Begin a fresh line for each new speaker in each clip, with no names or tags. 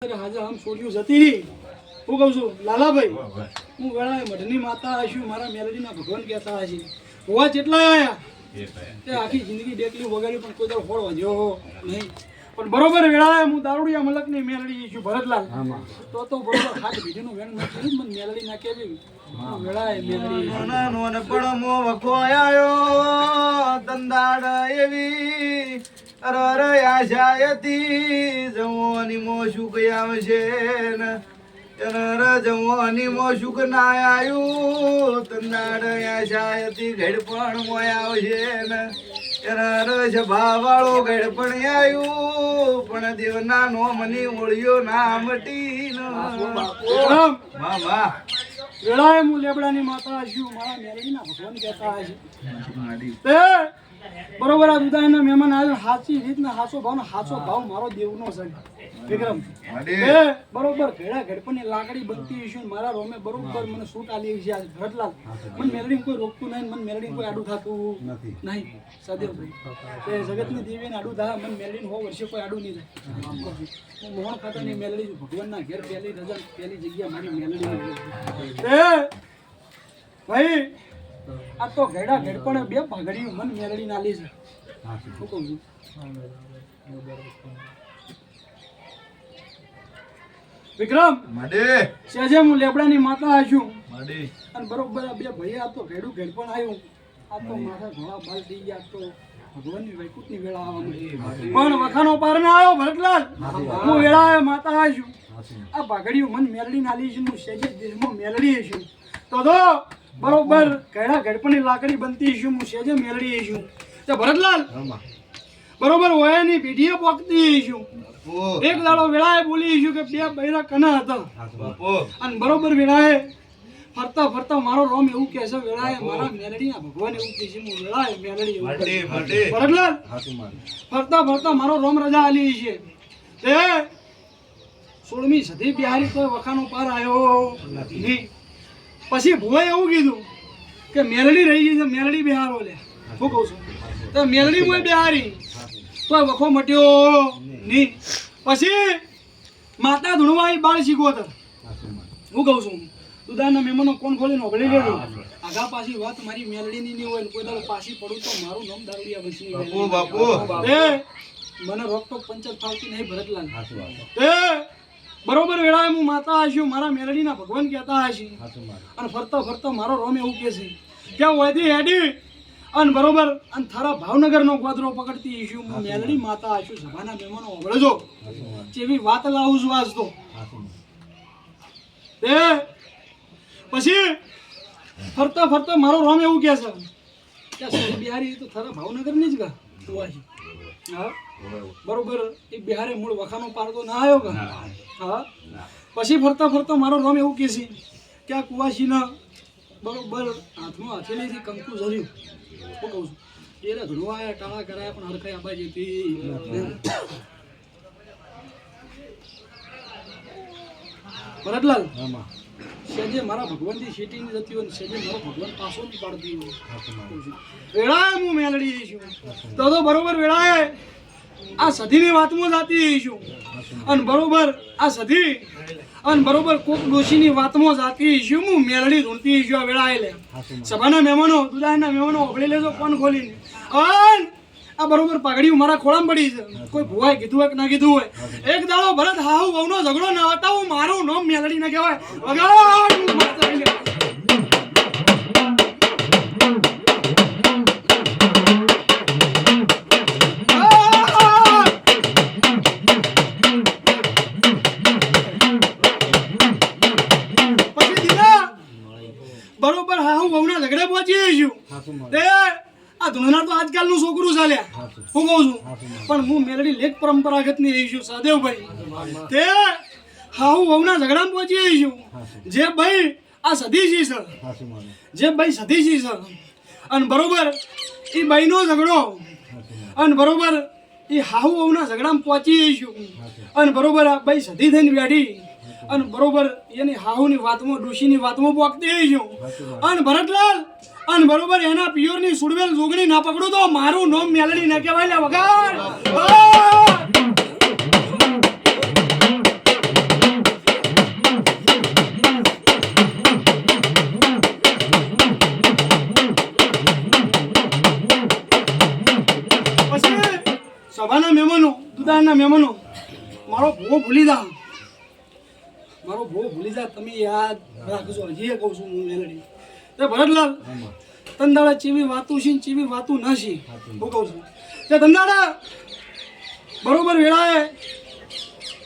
આજે આમ છોડ્યું જતી રહી. હું કહું છું લાલાભાઈ, હું ગણાય મઢની માતા હશું, મારા મેલડીના ભગવાન કહેતા હશે. હોવા જેટલા આયા તે આખી જિંદગી ડેકલી વગાડી પણ કોઈ દાડો ફળ વધ્યો નહીં. પણ બરોબર વેળાએ હું દારૂડિયા મલકની મેલડી છું ભરતલાલ. તો બરોબર હાથ ભીડીનું વેણ નાખી મને મેલડી ના કેવી વેળાએ મેલડી
પણ મો વખો આયો દંદાડ એવી અરર આશાયતી જવાની મો સુખ આવશે ને અરર જવાની મો સુખ ના આયું દંદાડ આશાયતી ઘડ પણ મો આવશે ને અરર સભા વાળો ઘડ પણ આયું પણ દેવના નો મની ઓળ્યો ના મટી મામા
વેળાએ હું લેબડાની માતા છું, મારા મેલડીના ભગવાન કહેતા હશે. બરોબર આ દુધાઈના મહેમાન આવ્યો સાચી રીતના હાચો ભાવ મારો દેવનો છે વિક્રમ. બરોબર ઘેડા ઘડપણની લાકડી બનતી હશે મારા રોમે બરોબર મને સૂટ આલી છે ભરતલાલ. મને મેલડી કોઈ રોકતું નહીં, મને મેલડી કોઈ આડું થતું નહીં. સદેવભાઈ જગતની દેવીને આડું થાય, મને મેલડીને 100 વર્ષે કોઈ આડું નહીં થાય. હું મોહન ખાતાની મેલડી ભગવાનના ઘેર પહેલી રજા પહેલી જગ્યા મારી મેલડી. ભાઈ આ તો ઘેડા ઘડપણ બે ભાગડીયું મન મેલડી ના લી છે. શું કહું છું વિક્રમ સેજે હું લેબડાની માતા છું અને બરોબર બે ભાઈ આ તો ઘેડું ઘડપણ આવ્યું. આ તો માથા ઘોડા બાલ થઈ ગયા. તો ભગવાનની વૈકુંઠની વેળા આવવાની પણ વખાનો પાર ના આવ્યો ભરતલાલ. હું વેળાએ માતા છું. આ ભાગડીયું મન મેલડી ના લી છે. હું સેજે દેશમાં મેલડી છું. તો બરોબર ઘેડા ઘડપણની લાકડી બનતી છું, હું સેજે મેલડી છું. તે ભરતલાલ બરોબર ઓયાની પીઢીએ પોકતી છું. એક દાડો વેળાએ બોલી છું કે બે બૈરા કના હતા અને બરોબર વેળાએ ફરતા ફરતા મારો રોમ એવું કહે છે વેળાએ મારા મેલડીના ભગવાન એવું કહે છે હું વેળાએ મેલડી એવું ભરતલાલ ફરતા ફરતા મારો રોમ રજા આલી છે. તે 16મી સદી બિહારી કોઈ વખાનો પાર આવ્યો નહીં. પછી ભુવાએ એવું કીધું કે મેલડી રહી ગઈ છે, મેલડી બિહારો લે. શું કહું છું તો મેલડી મોય બિહારી કોઈ વખો મટ્યો નહીં. પછી માતા ધૂણવાઈ બાળ શીખોતર. હું કહું છું દુધાના મહેમાનો કોણ ખોલીને ઓગળી લેજો. આગા પાછી વાત મારી મેલડીની નહીં હોય કોઈ દાડો પાછી પડું તો મારું નામ દારૂડિયા બચી મને રોકટોક પંચર ફાવતી નહીં ભરતલાલ. બરોબર વેળાએ હું માતા હશું, મારા મેલડીના ભગવાન કહેતા હશે અને ફરતા ફરતા મારો રોમ એવું કહે છે ક્યાં હોયથી હેડી અને બરોબર અને થારા ભાવનગરનો ગોદરો પકડતી હશું. હું મેલડી માતા હશું. સભાના મહેમાનો ઓગળજો જેવી વાત લાવું છું આજ તો. પછી ફરતા ફરતા મારો રોમ એવું કહે છે કે બિહારી તો થારા ભાવનગરની જ ગા કુવાસી. હા બરોબર એ બિહારે મૂળ વખાનો પાડતો ના આવ્યો કે હા. પછી ફરતા ફરતા મારો રોમ એવું કહે છે કે આ કુવાસીના બરોબર હાથમાં હથેળીથી કંકુ ઝર્યું. શું કહું છું એને ધૂણવાયા ટાળા કરાયા પણ હરખાઈ આબાજી હતી. ભરતલાલ સેજે મારા ભગવાનથી સીટી ની જતી હોય સેજે મારો ભગવાન પાછો નહીં પાડતી હોય. વેળાએ હું મેલડી છું તો બરોબર વેળાએ આ સધીની વાતમાં જાતી છું અને બરોબર આ સધી અને બરોબર કોક ડોશીની વાતમાં જાતી છું. હું મેલડી ઢૂંઢતી છું. વેળાએ લે સભાના મહેમાનો દુધાના મહેમાનો ઓગળી લેજો કોણ ખોલીને. અને આ બરોબર પાઘડી મારા ખોળામાં પડી છે. કોઈ ભુવાએ કીધું હોય કે ના કીધું હોય. એક દાડો ભરત હાહુ વહુનો ઝઘડો ના હતા હું મારું નામ મેલડી ના કહેવાય બરોબર હાહુ વહુના ઝઘડે પહોંચી છું. આ ધૂણના તો આજકાલનું છોકરું ચાલ્યા. હું કહું છું પણ હું મેલડી લેખ પરંપરાગતની રહી છું સાદેવભાઈ. તે હાહુ વહુના ઝઘડામાં પહોંચી રહી છું. જે ભાઈ આ સદીશી છે, જે ભાઈ સદીશી છે અને બરોબર એ ભાઈનો ઝઘડો અને બરોબર એ હાહુ વહુના ઝઘડામાં પહોંચી રહી છું અને બરોબર આ ભાઈ સદી થઈને બેઠી અને બરોબર એની હાહુની વાતમાં ડોશીની વાતમાં પોકતી રહી છું અને ભરતલાલ અને બરોબર એના પિયોરની સુડવેલ જોગણી ના પકડું તો મારું નામ મેલડી ના કહેવાય વગર. મહેમાનો મારો ભો ભૂલી જા, મારો ભો ભૂલી જા, તમે યાદ રાખજો. હજી કહું છું હું મેલડી તે ભરતલાલ તંદાળા ચેવી વાતું છે ચેવી વાતું ન છે હું કહું છું તે તંદાળા બરોબર વેળાએ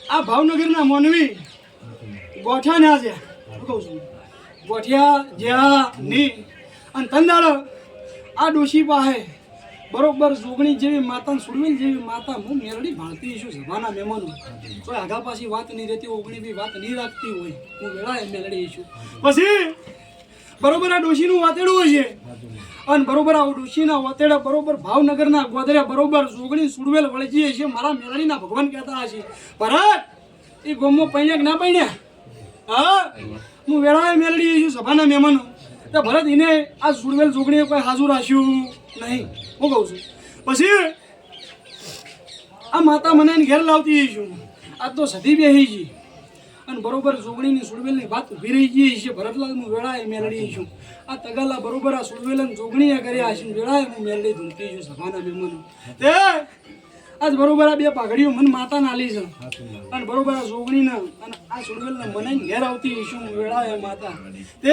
આ ભાવનગરના મોનવી ગોઠ્યા ના છે હું કહું છું ગોઠિયા જ્યાં ની અને તંદાળા આ ડોશી પાસે બરોબર જોગણી જેવી માતા સુરવીલ જેવી માતા હું મેરડી ભાળતી છું સભાના મહેમાનો કોઈ આગા પાછી વાત નહીં રહેતી ઓગણી બી વાત નહીં રાખતી હોય હું વેળાએ મેલડી છું પછી બરોબર આ ડોશીનું વાતેડું હોય છે અને બરોબર આ ડોશીના વાતેડા બરોબર ભાવનગરના ગોદરે બરોબર જોગણી સુરવેલ વળગી છે મારા મેલડીના ભગવાન કહેતા હશે ભરત એ ગોમમાં પૈણ્યા કે ના પૈણ્યા હા હું વેળાએ મેલડી છું સભાના મહેમાનો તો ભરત એને આ સુરવેલ જોગણીએ કોઈ હાજુ રાખ્યું નહીં હું કહું છું પછી આ માતા મને ઘેર લાવતી છું આ તો સધી બેસી છે અને બરોબર જોગણીની સુરવેલની વાત ઊભી રહી ગઈ છે ભરતલાલ હું વેળાએ મેલડી છું આ તગાલા બરોબર આ સુરવેલ જોગણીએ કર્યા છે વેળાએ હું મેલડી ધૂમતી છું સભાના મહેમાનો તે આજ બરોબર આ બે પાઘડીઓ મને માતા નાલી છે અને બરોબર આ જોગણીના અને આ સુરવેલને મને ઘેર આવતી છું વેળાએ માતા તે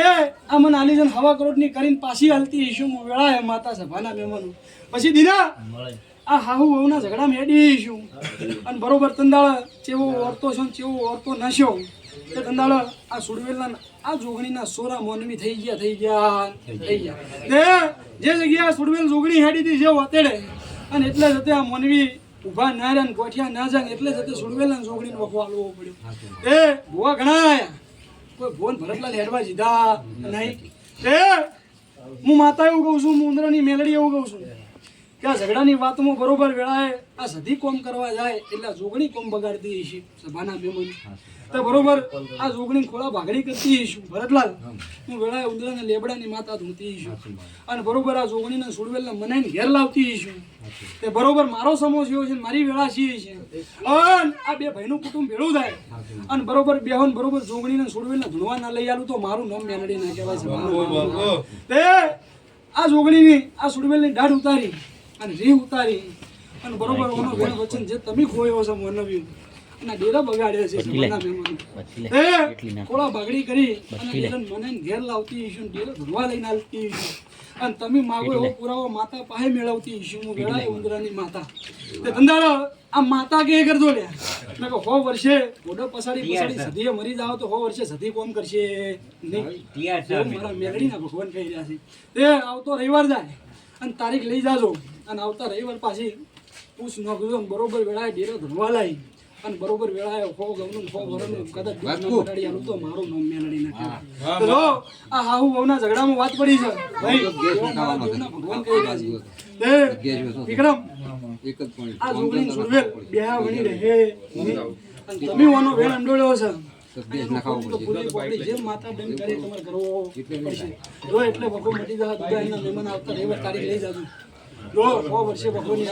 આ મને આલી છે હવા કરોડની કરીને પાછી હાલતી છું વેળાએ માતા સભાના મહેમાનો પછી દીના આ હાહુ વહુના ઝઘડામાં હેડી છું અને બરોબર તંદાળા ચેવો ઓરતો છો ને ચેવો ઓરતો નશ્યો તે તંદાળા આ સુરવેલના આ જોગણીના સોરા મોનવી થઈ ગયા તે જે જગ્યાએ સુરવેલ જોગણી હેડી હતી જે વતેડે અને એટલે જતે આ મોનવી ઊભા ના રહ્યા ને ગોઠિયા ના જાય એટલે જતે સુરવેલના જોગણીને વખો આલવો પડ્યો એ ભુવા ઘણા આયા કોઈ ભુવન ભરતલાલ હેડવા જીધા નહીં તે હું માતા એવું કહું છું હું ઉંદરાની મેલડી એવું કહું છું કે આ ઝઘડાની વાતમાં બરોબર વેળાએ આ સધી કોમ કરવા જાય એટલે જોગણી કોમ બગાડતી હશે સભાના મહેમાનો તો બરોબર આ જોગણી ખોળા ભાગડી કરતી હશું ભરતલાલ હું વેળાએ ઉંદરાને લેબડાની માતા ધૂતી હશું અને બરોબર આ જોગણીને સુરવેલને મનાઈને ઘેર લાવતી હશું તે બરોબર મારો સમો થયો છે મારી વેળા છીએ છે અને આ બે ભાઈનું કુટુંબ ભેળું થાય અને બરોબર બેહોન બરોબર જોગણીને સુરવેલને ધૂણવા ના લઈ આલું તો મારું નામ મેલડી ના કહેવાય છે તે આ જોગણીની આ સુરવેલની દાઢ ઉતારી અને રી ઉતારી અને બરોબર ઓનો વેણ વચન જે તમે ખોયો છો મોનવ્યું અને ડેરા બગાડ્યો છે સભાના મહેમાનો એ થોડા બાગડી કરી અને ડેરન મને ઘેર લાવતી હશું ડેરા ધરવા લઈને આવતી હશું અને તમે માગો એવો પુરાવો માતા પાસે મેળવતી હશું હું વેળાએ ઉંદરાની માતા તે ધંધાળો આ માતા કે કરજો લે મેં કહો 100 વર્ષે ઓડો પસાડી સધીએ મરી જાવ તો 100 વર્ષે સધી કોમ કરશે નહીં મારા મેલડીના ભગવાન કહી રહ્યા છે તે આવતો રવિવાર જાય અને તારીખ લઈ જાજો અને આવતા રવિવાર પાછી પૂછ નાખજો બરોબર વેળાએ ડેરો ધરવા લાવી અને બરોબર વેળાએ 100 ગવનું 100 વરનું કદાચ બગાડી આલું તો મારું નામ મેલડી નાખે તો જો આ હાહુ વહુના ઝઘડામાં વાત પડી છે ભાઈ દેવના ભગવાન કહી રહ્યા છે એ વિક્રમ એક જ પોઈન્ટ આ જોગણી સુરવેલ બેહા વણી રહે અને તમે વાનો વેળ અંડોળ્યો છે જે માતા બેન કરે તમારે કરવો પડશે જો એટલે વખો મટી જાય બધા એના મહેમાન આવતા રવિવાર તારીખ લઈ જાજો જો 100 વર્ષે વખોની